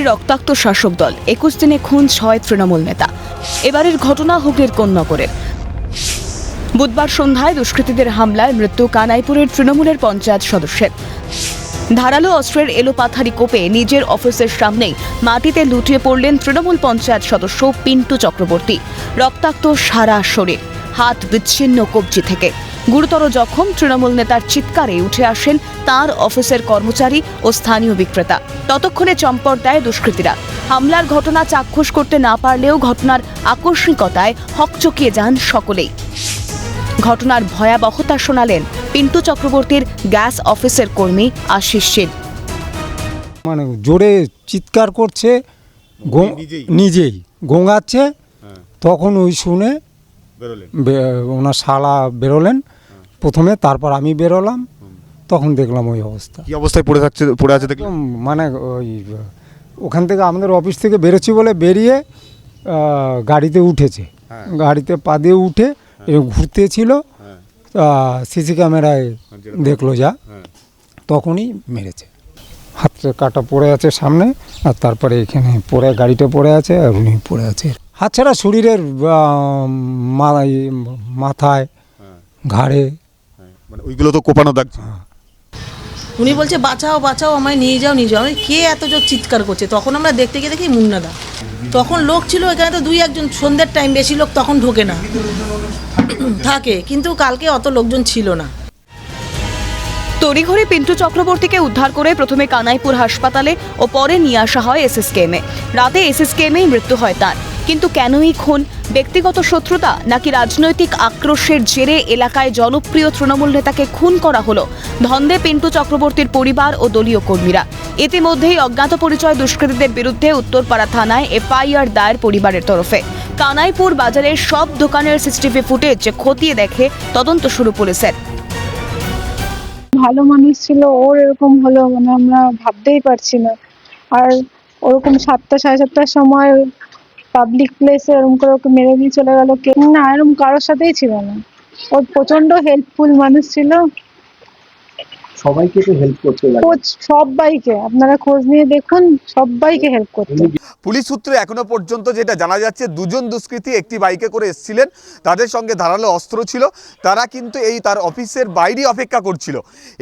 ফের রক্তাক্ত শাসক দল, 21 দিনে খুন 6 তৃণমূল নেতা। এবারের ঘটনা হুগলির কোন্নগরের। বুধবার সন্ধ্যায় দুষ্কৃতীদের হামলায় মৃত্যু কানাইপুরের তৃণমূলের পঞ্চায়েত সদস্যের। ধারালো অস্ত্রের এলোপাথারি কোপে নিজের অফিসের সামনেই মাটিতে লুটিয়ে পড়লেন তৃণমূল পঞ্চায়েত সদস্য পিন্টু চক্রবর্তী। রক্তাক্ত সারা শরীর, হাত বিচ্ছিন্ন কবজি থেকে। গুরুতর জখম তৃণমূল নেতার চিৎকারে উঠে আসেন তাঁর অফিসের কর্মচারী ও স্থানীয় বিক্রেতা। ততক্ষণে চম্পট দেয় দুষ্কৃতীরা। হামলার ঘটনা চাক্ষুষ করতে না পারলেও ঘটনার আকস্মিকতায় হকচকিয়ে যান সকলেই। ঘটনার ভয়াবহতা শোনালেন পিন্টু চক্রবর্তীর গ্যাস অফিসের কর্মী আশিস শীল। মানে জোরে চিৎকার করছে, নিজেই গোঙাচ্ছে। তখন ওই শুনে ওনার শালা বেরোলেন প্রথমে, তারপর আমি বেরোলাম। তখন দেখলাম ওই অবস্থা। কি অবস্থায় পড়ে আছে দেখলাম? মানে ওই ওখান থেকে আমাদের অফিস থেকে বেরোচ্ছি বলে বেরিয়ে গাড়িতে উঠেছে, গাড়িতে পা দিয়ে উঠে ঘুরতে ছিল, সিসি ক্যামেরায় দেখলো যা, তখনই মেরেছে। হাতে কাটা পড়ে আছে সামনে, আর তারপরে এখানে পড়ে গাড়িটা পড়ে আছে, আর উনি পড়ে আছে। হাত ছাড়া শরীরের মাথায়, ঘাড়ে, মানে ওইগুলো তো কোপানো দাগ। উনি বলছে বাঁচাও বাঁচাও, আমায় নিয়ে যাও নিয়ে যাও। কে এত জোর চিৎকার করছে? তখন আমরা দেখতে গিয়ে দেখি মুন্নাদা। তখন লোক ছিল এখানে তো 2-1 সন্ধ্যের টাইম, বেশি লোক তখন ঢোকে না, থাকে, কিন্তু কালকে অত লোকজন ছিল না। তড়িঘড়ি পিন্টু চক্রবর্তীকে উদ্ধার করে প্রথমে কানাইপুর হাসপাতালে ও পরে নিয়ে আসা হয় এসএসকেএমে। রাতে এসএসকেএমেই মৃত্যু হয় তার। কিন্তু কেনই খুন? ব্যক্তিগত শত্রুতা নাকি রাজনৈতিক আক্রোশের জেরে এলাকায় জনপ্রিয় তৃণমূল নেতাকে খুন করা হলো? ধন্দে পিন্টু চক্রবর্তীর পরিবার ও দলীয় কর্মীরা। ইতিমধ্যেই অজ্ঞাত পরিচয় দুষ্কৃতীদের বিরুদ্ধে উত্তরপাড়া থানায় এফআইআর দায়ের পরিবারের তরফে। কানাইপুর বাজারের সব দোকানের সিসিটিভি ফুটেজ খতিয়ে দেখে তদন্ত শুরু পুলিশের। ভালো মানুষ ছিল, ওর এরকম হলো মানে আমরা ভাবতেই পারছি না। আর ওরকম 7টা 7:30টার সময় পাবলিক প্লেসে এরকম করে ওকে মেরে দিয়ে চলে গেল। না, এরকম কারোর সাথেই ছিল না। ও প্রচন্ড হেল্পফুল মানুষ ছিল, সবাইকে তো হেল্প করতে লাগে, সবাইকে আপনারা খোঁজ নিয়ে দেখুন, সবাইকে হেল্প করতে। পুলিশ সূত্রে এখনো পর্যন্ত যেটা জানা যাচ্ছে, 2জন দুষ্কৃতী একটি বাইকে করে এসেছিলেন, তাদের সঙ্গে ধারালো অস্ত্র ছিল। তারা কিন্তু তার অফিসের বাইরে অপেক্ষা করছিল।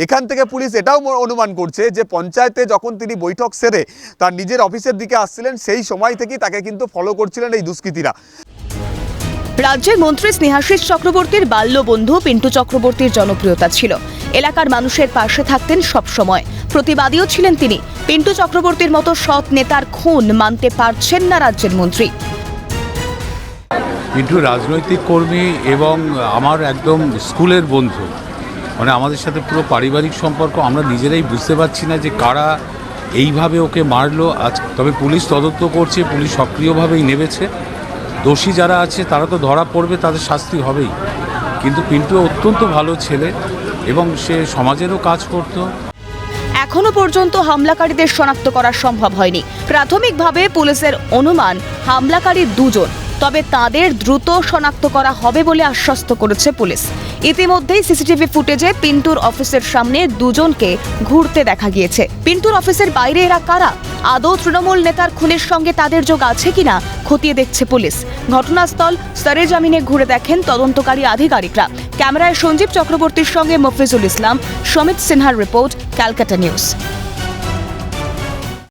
এখান থেকে পুলিশ এটাও অনুমান করছে যে পঞ্চায়েতে যখন তিনি বৈঠক সেরে তার নিজের অফিসের দিকে আসছিলেন, সেই সময় থেকেই তাকে কিন্তু ফলো করছিলেন এই দুষ্কৃতীরা। রাজ্যের মন্ত্রী স্নেহাশিস চক্রবর্তীর বাল্যবন্ধু পিন্টু চক্রবর্তীর জনপ্রিয়তা ছিল। এলাকার মানুষের পাশে থাকতেন সব সময়। প্রতিবাদীও ছিলেন তিনি। পিন্টু চক্রবর্তীর মতো সৎ নেতার খুন মানতে পারছেন না রাজ্যের মন্ত্রী। পিন্টু রাজনৈতিক কর্মী এবং আমার একদম স্কুলের বন্ধু, মানে আমাদের সাথে পুরো পারিবারিক সম্পর্ক। আমরা নিজেরাই বুঝতে পারছি না যে কারা এইভাবে ওকে মারলো। আজ তবে পুলিশ তদন্ত করছে, পুলিশ সক্রিয়ভাবেই নেমেছে। দোষী যারা আছে তারা তো ধরা পড়বে, তাদের শাস্তি হবেই। কিন্তু পিন্টু অত্যন্ত ভালো ছেলে এবং সে সমাজেরও কাজ করত। এখনো পর্যন্ত হামলাকারীদের শনাক্ত করা সম্ভব হয়নি। প্রাথমিকভাবে পুলিশের অনুমান হামলাকারী 2জন, তবে তাদের দ্রুত শনাক্ত করা হবে বলে আশ্বস্ত করেছে পুলিশ। ইতিমধ্যেই সিসিটিভি ফুটেজে পিন্টুর অফিসের সামনে 2জনকে ঘুরতে দেখা গিয়েছে। পিন্টুর অফিসের বাইরে এরা কারা? আদৌ তৃণমূল নেতার খুনের সঙ্গে তাদের যোগ আছে কিনা খতিয়ে দেখছে পুলিশ। ঘটনাস্থল সরেজমিনে ঘুরে দেখেন তদন্তকারী আধিকারিকরা। ক্যামেরায় সঞ্জীব চক্রবর্তীর সঙ্গে মফিজুল ইসলাম, সমিত সিনহার রিপোর্ট, ক্যালকাটা নিউজ।